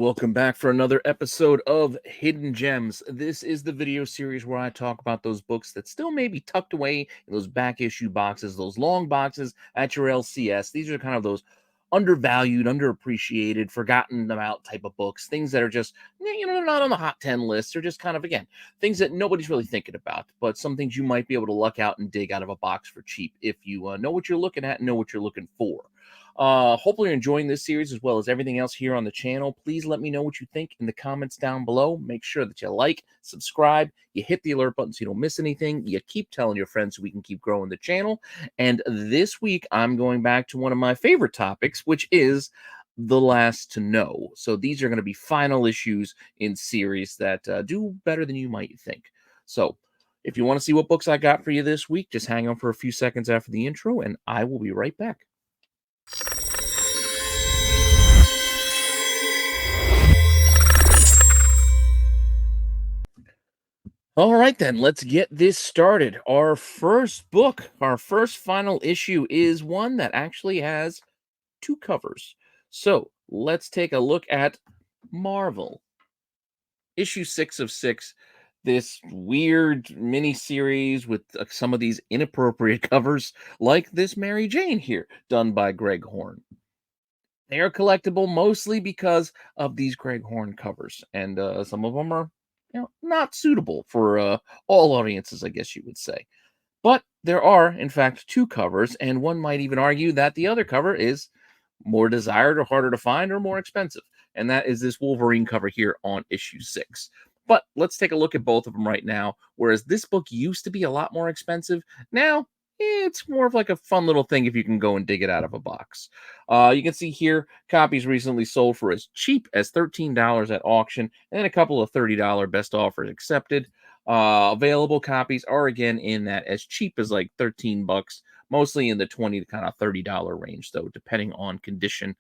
welcome back for another episode of Hidden Gems. This is the video series where I talk about those books that still may be tucked away in those back issue boxes, those long boxes at your LCS. These are kind of those undervalued, underappreciated, forgotten about type of books, things that are just, they're not on the hot 10 list. They're just kind of, again, things that nobody's really thinking about, but some things you might be able to luck out and dig out of a box for cheap if you know what you're looking at and know what you're looking for. Hopefully you're enjoying this series as well as everything else here on the channel. Please let me know what you think in the comments down below. Make sure that you like, subscribe, you hit the alert button so you don't miss anything. You keep telling your friends so we can keep growing the channel. And this week, I'm going back to one of my favorite topics, which is the last to know. So these are going to be final issues in series that do better than you might think. So if you want to see what books I got for you this week, just hang on for a few seconds after the intro, and I will be right back. All right, then, let's get this started. Our first book, our first final issue is one that actually has two covers. So let's take a look at Marvel. Issue 6 of 6, this weird mini-series with some of these inappropriate covers, like this Mary Jane here, done by Greg Horn. They are collectible mostly because of these Greg Horn covers, and some of them are not suitable for all audiences, I guess you would say. But there are, in fact, two covers, and one might even argue that the other cover is more desired or harder to find or more expensive. And that is this Wolverine cover here on issue 6. But let's take a look at both of them right now. Whereas this book used to be a lot more expensive, now it's more of like a fun little thing if you can go and dig it out of a box. You can see here, copies recently sold for as cheap as $13 at auction, and a couple of $30 best offers accepted. Available copies are again in that as cheap as like 13 bucks, mostly in the $20 to kind of $30 range, though, depending on condition,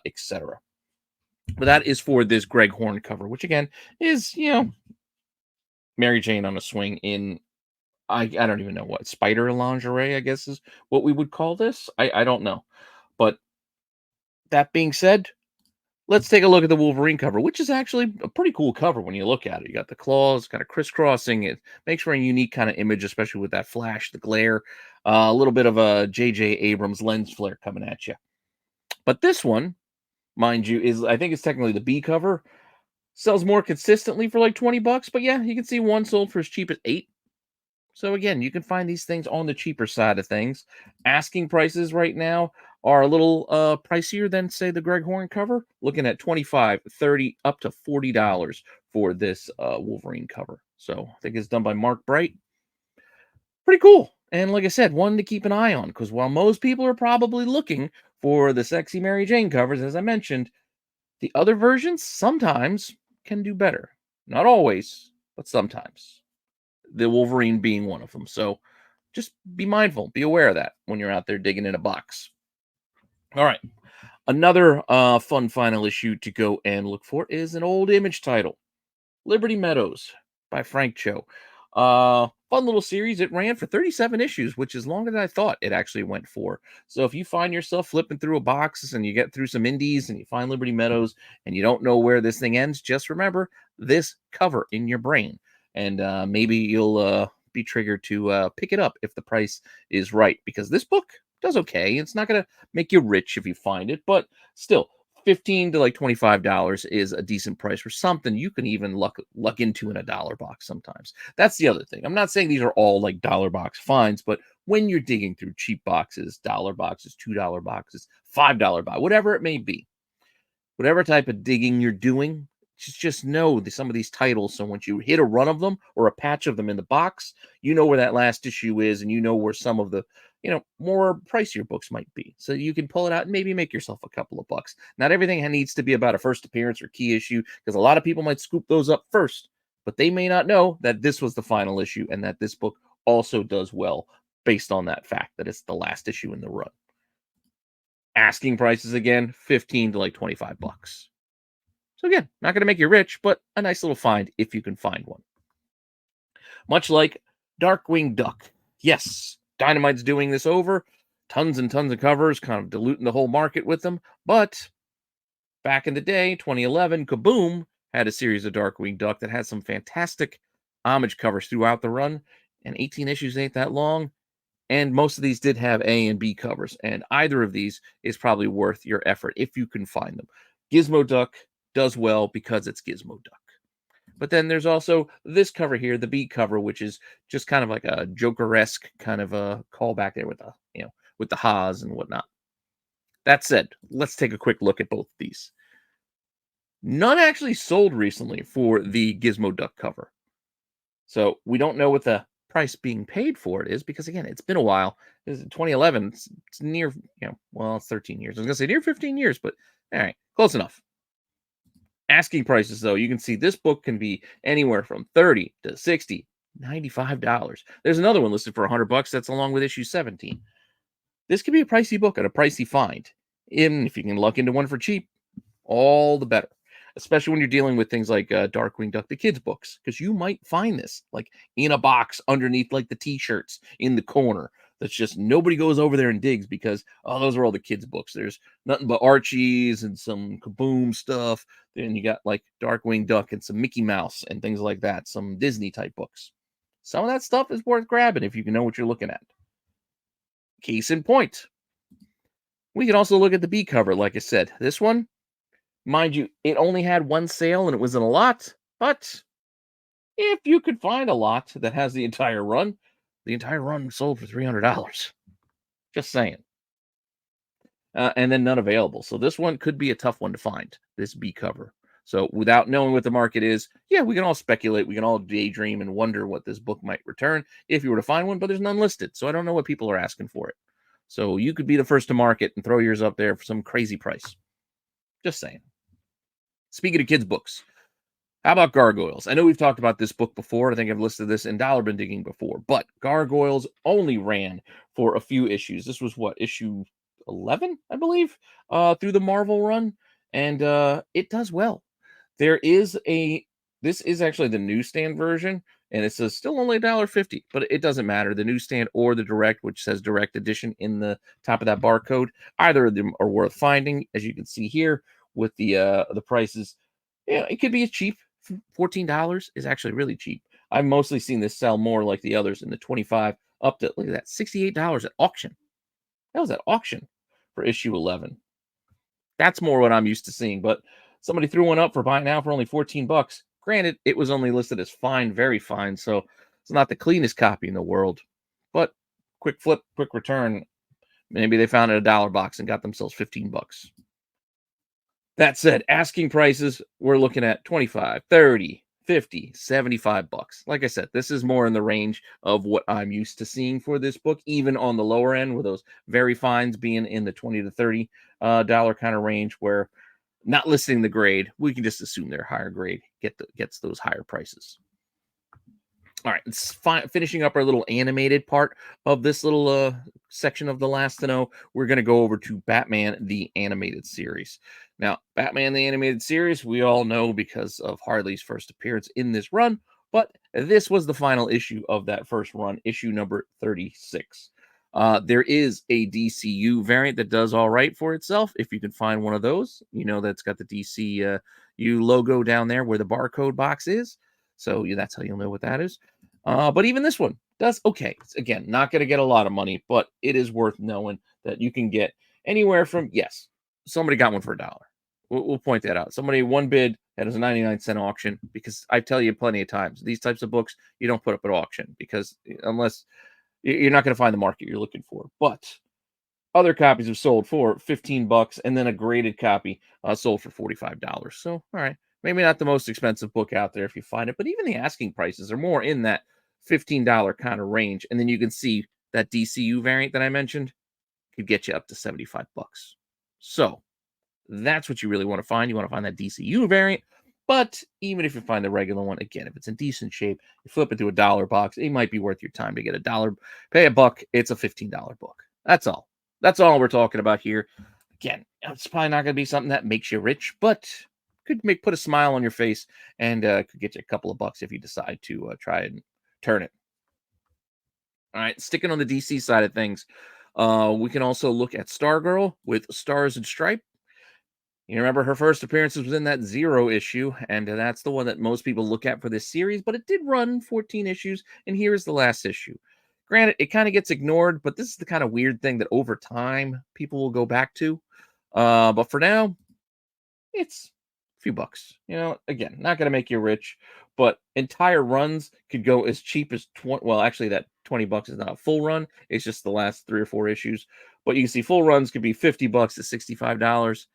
etc. But that is for this Greg Horn cover, which again is, Mary Jane on a swing in, I don't even know what, spider lingerie, I guess is what we would call this. I don't know. But that being said, let's take a look at the Wolverine cover, which is actually a pretty cool cover when you look at it. You got the claws kind of crisscrossing. It makes for a unique kind of image, especially with that flash, the glare, a little bit of a J.J. Abrams lens flare coming at you. But this one, mind you, I think it's technically the B cover. Sells more consistently for like 20 bucks. But yeah, you can see one sold for as cheap as $8. So again, you can find these things on the cheaper side of things. Asking prices right now are a little pricier than, say, the Greg Horn cover. Looking at $25, $30, up to $40 for this Wolverine cover. So I think it's done by Mark Bright. Pretty cool. And like I said, one to keep an eye on, because while most people are probably looking for the sexy Mary Jane covers, as I mentioned, the other versions sometimes can do better. Not always, but sometimes. The Wolverine being one of them. So just be mindful, be aware of that when you're out there digging in a box. All right. Another fun final issue to go and look for is an old Image title, Liberty Meadows by Frank Cho. Fun little series. It ran for 37 issues, which is longer than I thought it actually went for. So if you find yourself flipping through a box and you get through some indies and you find Liberty Meadows and you don't know where this thing ends, just remember this cover in your brain. And maybe you'll be triggered to pick it up if the price is right, because this book does okay. It's not going to make you rich if you find it, but still, $15 to like $25 is a decent price for something you can even luck into in a dollar box sometimes. That's the other thing. I'm not saying these are all like dollar box finds, but when you're digging through cheap boxes, dollar boxes, $2 boxes, $5 box, whatever it may be, whatever type of digging you're doing, just know some of these titles. So once you hit a run of them or a patch of them in the box, you know where that last issue is, and you know where some of the more pricier books might be. So you can pull it out and maybe make yourself a couple of bucks. Not everything needs to be about a first appearance or key issue, because a lot of people might scoop those up first, but they may not know that this was the final issue and that this book also does well based on that fact that it's the last issue in the run. Asking prices again, 15 to like 25 bucks. So again, not going to make you rich, but a nice little find if you can find one. Much like Darkwing Duck. Yes, Dynamite's doing this over. Tons and tons of covers, kind of diluting the whole market with them. But back in the day, 2011, Kaboom had a series of Darkwing Duck that had some fantastic homage covers throughout the run, and 18 issues ain't that long. And most of these did have A and B covers, and either of these is probably worth your effort if you can find them. Gizmo Duck does well because it's Gizmo Duck. But then there's also this cover here, the B cover, which is just kind of like a Joker-esque kind of a callback there with the, with the Haas and whatnot. That said, let's take a quick look at both of these. None actually sold recently for the Gizmo Duck cover. So we don't know what the price being paid for it is because, again, it's been a while. This is 2011. It's near, well, it's 13 years. I was going to say near 15 years, but all right, close enough. Asking prices, though, you can see this book can be anywhere from $30 to $60, $95. There's another one listed for $100. That's along with issue 17. This could be a pricey book and a pricey find. Even if you can luck into one for cheap, all the better. Especially when you're dealing with things like Darkwing Duck, the kids' books, because you might find this like in a box underneath like the T-shirts in the corner. That's just nobody goes over there and digs because, oh, those are all the kids' books. There's nothing but Archie's and some Kaboom stuff. Then you got like Darkwing Duck and some Mickey Mouse and things like that. Some Disney type books. Some of that stuff is worth grabbing if you can know what you're looking at. Case in point. We can also look at the B cover, like I said. This one, mind you, it only had one sale and it was in a lot, but if you could find a lot that has the entire run sold for $300. Just saying. And then none available. So this one could be a tough one to find, this B cover. So without knowing what the market is, yeah, we can all speculate. We can all daydream and wonder what this book might return if you were to find one, but there's none listed. So I don't know what people are asking for it. So you could be the first to market and throw yours up there for some crazy price. Just saying. Speaking of kids' books, how about Gargoyles? I know we've talked about this book before. I think I've listed this in Dollar Bin Digging before, but Gargoyles only ran for a few issues. This was what, issue 11, I believe, through the Marvel run, and it does well. This is actually the newsstand version, and it says still only $1.50, but it doesn't matter. The newsstand or the direct, which says direct edition in the top of that barcode, either of them are worth finding, as you can see here with the prices. Yeah, it could be cheap. $14 is actually really cheap. I've mostly seen this sell more like the others in the 25 up to, look at that, $68 at auction. That was at auction for issue 11. That's more what I'm used to seeing, but somebody threw one up for buying now for only $14. Granted, it was only listed as fine, very fine, so it's not the cleanest copy in the world, but quick flip, quick return. Maybe they found it at a dollar box and got themselves $15. That said, asking prices, we're looking at 25, 30, 50, $75. Like I said, this is more in the range of what I'm used to seeing for this book, even on the lower end, with those very fines being in the 20 to 30 dollar kind of range, where not listing the grade, we can just assume they're higher grade, gets those higher prices. All right, it's finishing up our little animated part of this little section of the last to know. We're going to go over to Batman the Animated Series. Now, Batman the Animated Series, we all know because of Harley's first appearance in this run, but this was the final issue of that first run, issue number 36. There is a DCU variant that does all right for itself. If you can find one of those, that's got the DCU logo down there where the barcode box is. So that's how you'll know what that is. But even this one does okay. It's, again, not going to get a lot of money, but it is worth knowing that you can get anywhere from, yes, somebody got one for $1. We'll point that out. Somebody one bid that is a 99-cent auction, because I tell you plenty of times, these types of books, you don't put up at auction because unless you're not going to find the market you're looking for. But other copies have sold for $15, and then a graded copy sold for $45. So, all right, maybe not the most expensive book out there if you find it, but even the asking prices are more in that $15 kind of range. And then you can see that DCU variant that I mentioned could get you up to $75. So that's what you really want to find. You want to find that DCU variant. But even if you find the regular one, again, if it's in decent shape, you flip it to $1 box, it might be worth your time to get $1. Pay $1, it's a $15 book. That's all. That's all we're talking about here. Again, it's probably not going to be something that makes you rich, but could put a smile on your face and could get you a couple of bucks if you decide to try and turn it. All right, sticking on the DC side of things, we can also look at Stargirl with Stars and Stripe. You remember her first appearance was in that Zero issue, and that's the one that most people look at for this series, but it did run 14 issues, and here's the last issue. Granted, it kind of gets ignored, but this is the kind of weird thing that over time people will go back to. But for now, it's a few bucks. Again, not going to make you rich, but entire runs could go as cheap as 20. Well, actually, that 20 bucks is not a full run. It's just the last 3 or 4 issues. But you can see full runs could be 50 bucks to $65.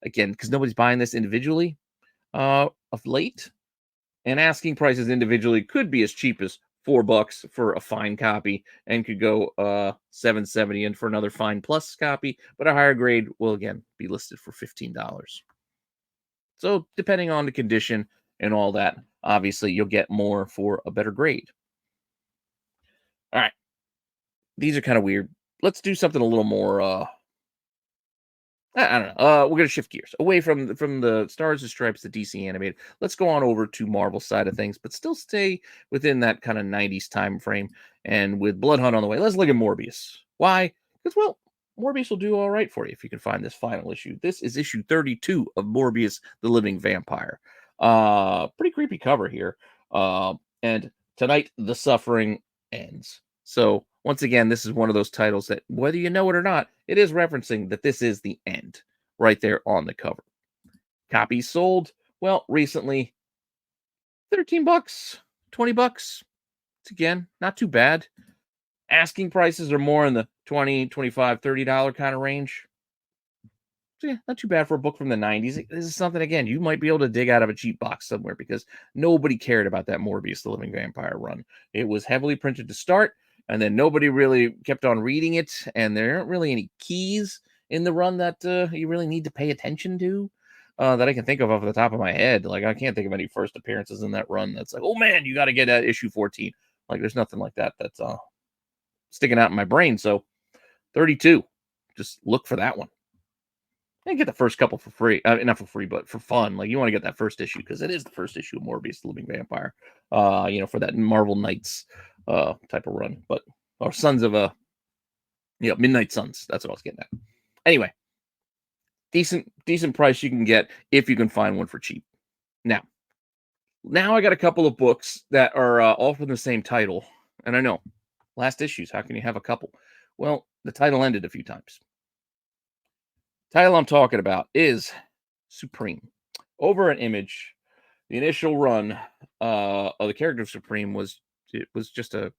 Again, because nobody's buying this individually of late. And asking prices individually could be as cheap as $4 for a fine copy and could go $7.70 in for another fine plus copy, but a higher grade will again be listed for $15. So depending on the condition and all that, obviously you'll get more for a better grade. All right. These are kind of weird. Let's do something a little more I don't know. We're gonna shift gears away from the Stars and Stripes, the DC animated. Let's go on over to Marvel side of things, but still stay within that kind of '90s time frame. And with Blood Hunt on the way, let's look at Morbius. Why? Because Morbius will do all right for you if you can find this final issue. This is issue 32 of Morbius, the Living Vampire. Pretty creepy cover here. And tonight the suffering ends. So once again, this is one of those titles that, whether you know it or not, it is referencing that this is the end right there on the cover. Copies sold, well, recently, 13 bucks, 20 bucks. It's again, not too bad. Asking prices are more in the 20, 25, $30 kind of range. So yeah, not too bad for a book from the 90s. This is something, again, you might be able to dig out of a cheap box somewhere because nobody cared about that Morbius, the Living Vampire run. It was heavily printed to start, and then nobody really kept on reading it, and there aren't really any keys in the run that you really need to pay attention to that I can think of off the top of my head. Like, I can't think of any first appearances in that run that's like, oh man, you got to get at issue 14. Like, there's nothing like that that's sticking out in my brain. So 32, just look for that one. And get the first couple for free. Not for free, but for fun. Like, you want to get that first issue because it is the first issue of Morbius, the Living Vampire. For that Marvel Knights type of run. But or Sons of Midnight Suns. That's what I was getting at. Anyway, decent price you can get if you can find one for cheap. Now I got a couple of books that are all from the same title. And I know, last issues, how can you have a couple? Well, the title ended a few times. Title I'm talking about is Supreme. Over an Image, the initial run of the character of Supreme was just a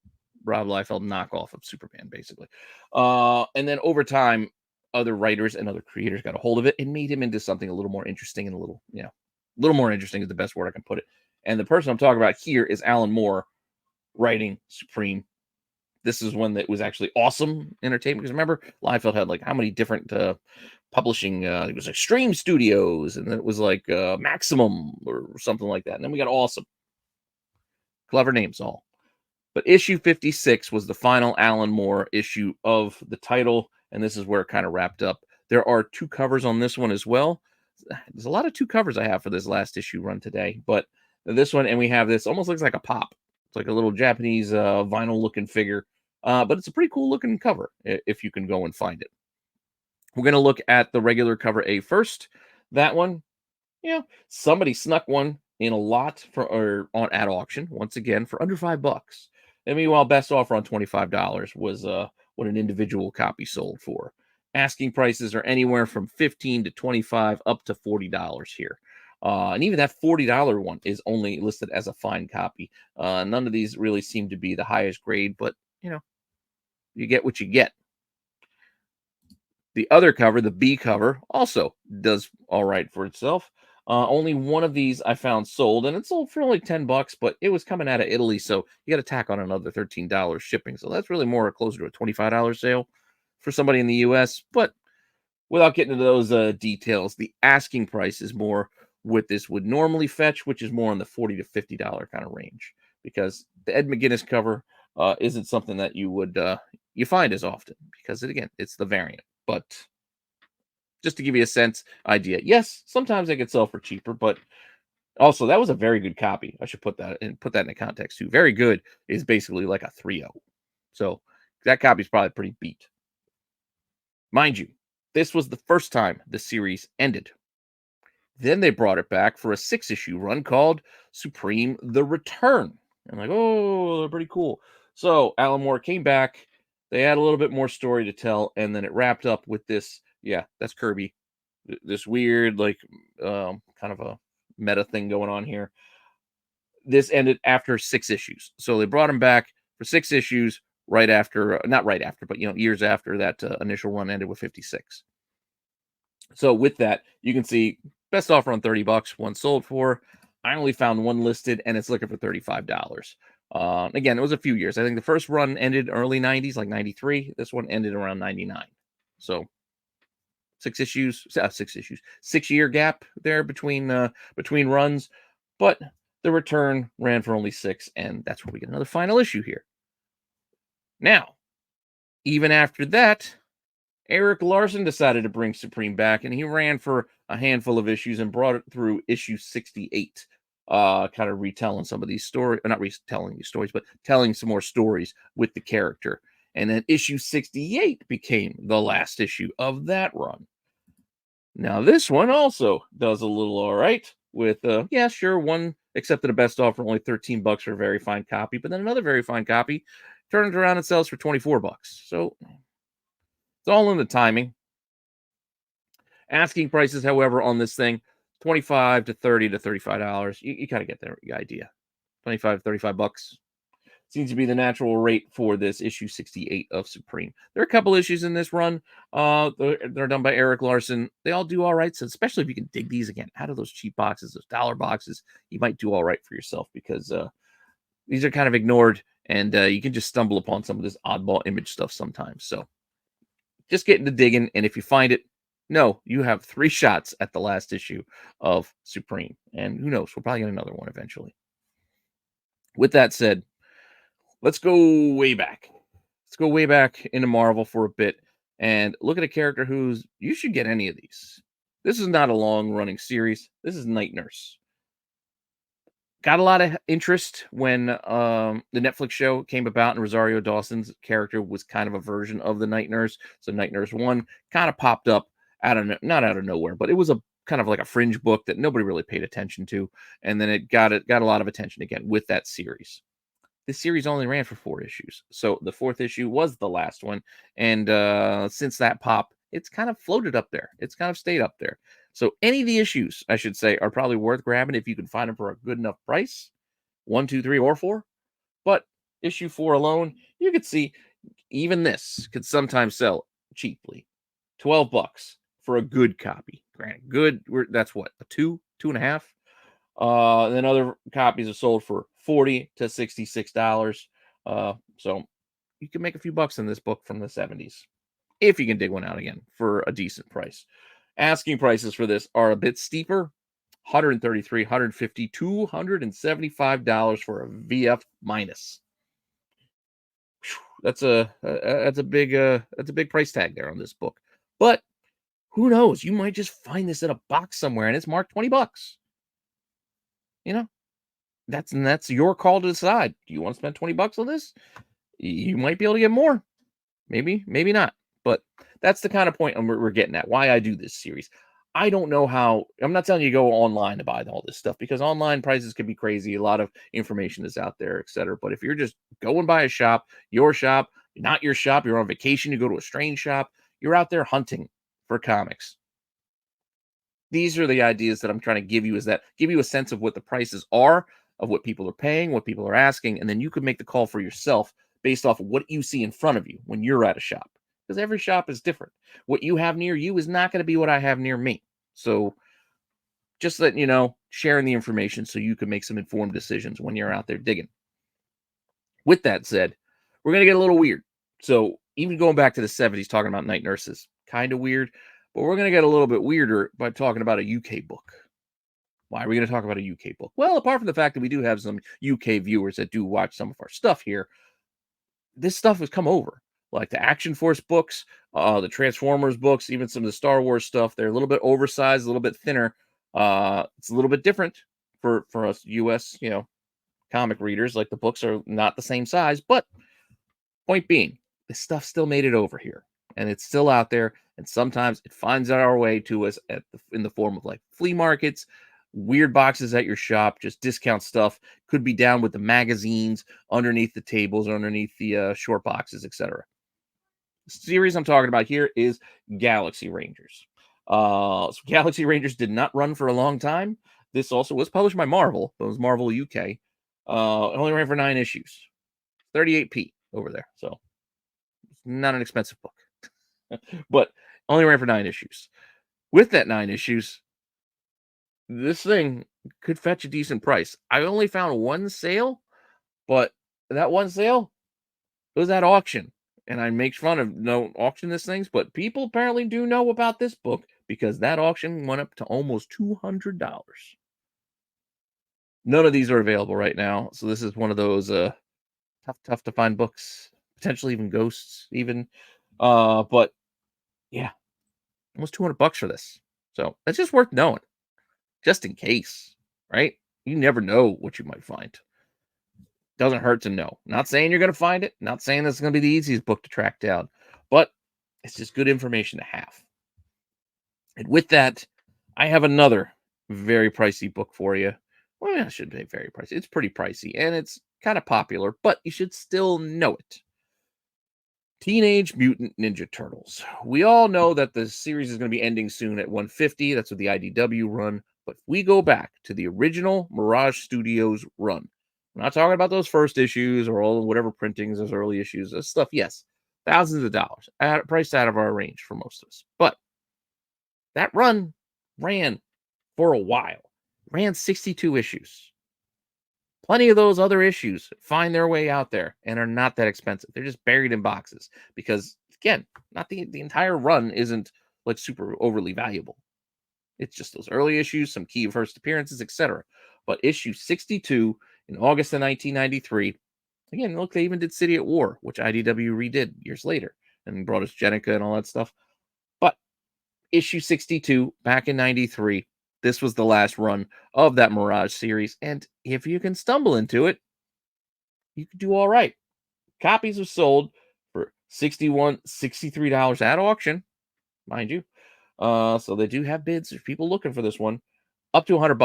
Rob Liefeld knockoff of Superman, basically. And then over time, other writers and other creators got a hold of it and made him into something a little more interesting and a little more interesting is the best word I can put it. And the person I'm talking about here is Alan Moore writing Supreme. This is one that was actually awesome entertainment because remember, Liefeld had like how many different publishing? It was Extreme Studios, and then it was like Maximum or something like that. And then we got Awesome. Clever names all. But issue 56 was the final Alan Moore issue of the title, and this is where it kind of wrapped up. There are 2 covers on this one as well. There's a lot of 2 covers I have for this last issue run today, but this one, and we have this almost looks like a pop. It's like a little Japanese vinyl looking figure, but it's a pretty cool looking cover if you can go and find it. We're going to look at the regular cover A first. That one, somebody snuck one in a lot at auction once again for under $5. And meanwhile, best offer on $25 was what an individual copy sold for. Asking prices are anywhere from $15 to $25 up to $40 here. And even that $40 one is only listed as a fine copy. None of these really seem to be the highest grade, but you get what you get. The other cover, the B cover, also does all right for itself. Only one of these I found sold, and it sold for only $10, but it was coming out of Italy, so you got to tack on another $13 shipping. So that's really more closer to a $25 sale for somebody in the US. But without getting into those details, the asking price is more what this would normally fetch, which is more in the $40 to $50 kind of range, because the Ed McGuinness cover isn't something that you would you find as often, because it's the variant. But just to give you a idea, yes, sometimes they could sell for cheaper, but also that was a very good copy. I should put that in context too. Very good is basically like a 3.0. So that copy is probably pretty beat. Mind you, this was the first time the series ended. Then they brought it back for a 6-issue run called Supreme the Return. And like, oh, they're pretty cool. So Alan Moore came back. They had a little bit more story to tell, and then it wrapped up with this. Yeah, that's Kirby. This weird, like, kind of a meta thing going on here. This ended after 6 issues. So they brought him back for 6 issues right after, not right after, but years after that initial run ended with 56. So with that, you can see best offer on $30, one sold for. I only found one listed, and it's looking for $35. Again, it was a few years. I think the first run ended early 90s, like 93. This one ended around 99. So 6-year gap there between runs, but the return ran for only 6, and that's where we get another final issue here. Now, even after that, Eric Larson decided to bring Supreme back, and he ran for a handful of issues and brought it through issue 68, kind of retelling some of these stories, not retelling these stories, but telling some more stories with the character. And then issue 68 became the last issue of that run. Now, this one also does a little all right with, yeah, sure, one accepted a best offer, only $13 for a very fine copy, but then another very fine copy turns around and sells for $24. So it's all in the timing. Asking prices, however, on this thing, $25 to $30 to $35. You kind of get the idea. 25, $35 seems to be the natural rate for this issue 68 of Supreme. There are a couple issues in this run. They're done by Eric Larson. They all do all right. So especially if you can dig these again out of those cheap boxes, those dollar boxes, you might do all right for yourself, because these are kind of ignored, and you can just stumble upon some of this oddball image stuff sometimes. So just get into digging, and if you find it, no, you have 3 shots at the last issue of Supreme, and who knows, we'll probably get another one eventually. With that said, let's go way back. Let's go way back into Marvel for a bit and look at a character who's, you should get any of these. This is not a long running series. This is Night Nurse. Got a lot of interest when the Netflix show came about, and Rosario Dawson's character was kind of a version of the Night Nurse. So Night Nurse 1 kind of popped up not out of nowhere, but it was a kind of like a fringe book that nobody really paid attention to. And then it got a lot of attention again with that series. This series only ran for 4 issues. So the 4th issue was the last one. And since that pop, it's kind of floated up there. It's kind of stayed up there. So any of the issues, I should say, are probably worth grabbing if you can find them for a good enough price. 1, 2, 3, or 4. But issue 4 alone, you could see even this could sometimes sell cheaply. $12 for a good copy. Granted, good, that's what, a 2, 2.5? Then other copies are sold for $40 to $66. So you can make a few bucks in this book from the 70s if you can dig one out again for a decent price. Asking prices for this are a bit steeper. $133, $150, $275 for a VF minus. That's a big price tag there on this book. But who knows? You might just find this in a box somewhere and it's marked $20. You know, that's your call to decide. Do you want to spend $20 on this? You might be able to get more. Maybe not. But that's the kind of point we're getting at. Why I do this series. I don't know how. I'm not telling you to go online to buy all this stuff, because online prices can be crazy. A lot of information is out there, etc. But if you're just going by a shop, your shop, not your shop, you're on vacation, you go to a strange shop, you're out there hunting for comics. These are the ideas that I'm trying to give you, is that give you a sense of what the prices are, of what people are paying, what people are asking, and then you can make the call for yourself based off of what you see in front of you when you're at a shop. Because every shop is different. What you have near you is not going to be what I have near me. So just letting you know, sharing the information so you can make some informed decisions when you're out there digging. With that said, we're going to get a little weird. So even going back to the 70s, talking about night nurses, kind of weird. But we're going to get a little bit weirder by talking about a UK book. Why are we going to talk about a UK book? Well, apart from the fact that we do have some UK viewers that do watch some of our stuff here, this stuff has come over. Like the Action Force books, the Transformers books, even some of the Star Wars stuff. They're a little bit oversized, a little bit thinner. It's a little bit different for us US, comic readers. Like the books are not the same size, but point being, this stuff still made it over here. and it's still out there. And sometimes it finds our way to us in the form of like flea markets, weird boxes at your shop, just discount stuff. Could be down with the magazines, underneath the tables, underneath the short boxes, etc. The series I'm talking about here is Galaxy Rangers. So Galaxy Rangers did not run for a long time. This also was published by Marvel, but it was Marvel UK. It only ran for 9 issues, 38p over there. So it's not an expensive book, but only ran for 9 issues. With that 9 issues, this thing could fetch a decent price. I only found one sale, but that one sale, it was at auction. And I make fun of no auction this things, but people apparently do know about this book because that auction went up to almost $200. None of these are available right now, so this is one of those tough to find books, potentially even ghosts, even. But yeah, almost $200 for this. So that's just worth knowing, just in case, right? You never know what you might find. Doesn't hurt to know. Not saying you're going to find it. Not saying this is going to be the easiest book to track down, but it's just good information to have. And with that, I have another very pricey book for you. Well, I shouldn't say very pricey. It's pretty pricey, and it's kind of popular, but you should still know it. Teenage Mutant Ninja Turtles. We all know that the series is going to be ending soon at 150. That's what the IDW run. But if we go back to the original Mirage Studios run, we're not talking about those first issues or all whatever printings, those early issues, this stuff. Yes, thousands of dollars, priced out of our range for most of us. But that run ran for a while, ran 62 issues. Plenty of those other issues find their way out there and are not that expensive. They're just buried in boxes because, again, not the entire run isn't like super overly valuable. It's just those early issues, some key first appearances, etc. But issue 62 in August of 1993, again, look, they even did City at War, which IDW redid years later and brought us Jenica and all that stuff. But issue 62 back in 93, this was the last run of that Mirage series. And if you can stumble into it, you could do all right. Copies are sold for $63 at auction, mind you. So they do have bids. There's people looking for this one up to $100.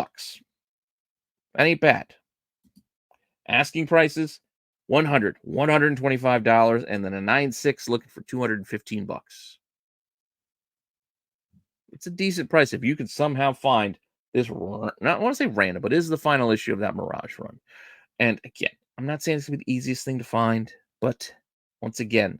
That ain't bad. Asking prices $125, and then a 9.6 looking for $215. It's a decent price if you can somehow find this run. Not want to say random, but it is the final issue of that Mirage run. And again, I'm not saying it's going to be the easiest thing to find, but once again,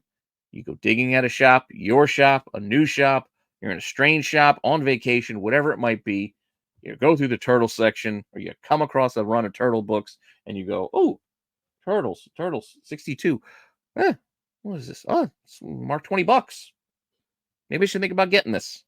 you go digging at a shop, your shop, a new shop, you're in a strange shop, on vacation, whatever it might be, you go through the turtle section, or you come across a run of turtle books, and you go, oh, turtles, 62. What is this? Oh, it's marked $20. Maybe I should think about getting this.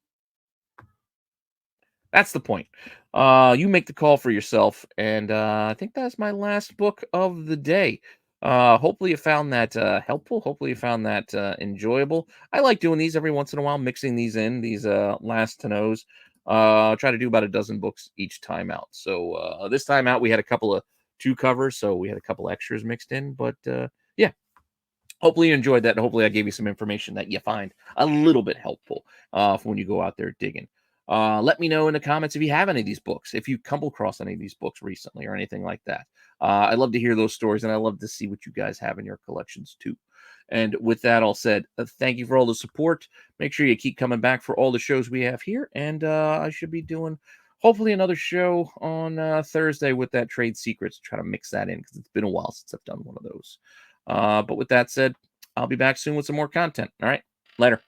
That's the point. You make the call for yourself, and I think that's my last book of the day. Hopefully you found that helpful. Hopefully you found that enjoyable. I like doing these every once in a while, mixing these in, these last to knows. Try to do about a dozen books each time out. So this time out, we had a couple of 2 covers, so we had a couple extras mixed in. But yeah, hopefully you enjoyed that. And hopefully I gave you some information that you find a little bit helpful for when you go out there digging. Let me know in the comments if you have any of these books, if you come across any of these books recently or anything like that. I'd love to hear those stories, and I love to see what you guys have in your collections too. And with that all said, thank you for all the support. Make sure you keep coming back for all the shows we have here. And I should be doing hopefully another show on Thursday with that Trade Secrets. Try to mix that in because it's been a while since I've done one of those. But with that said, I'll be back soon with some more content. All right, later.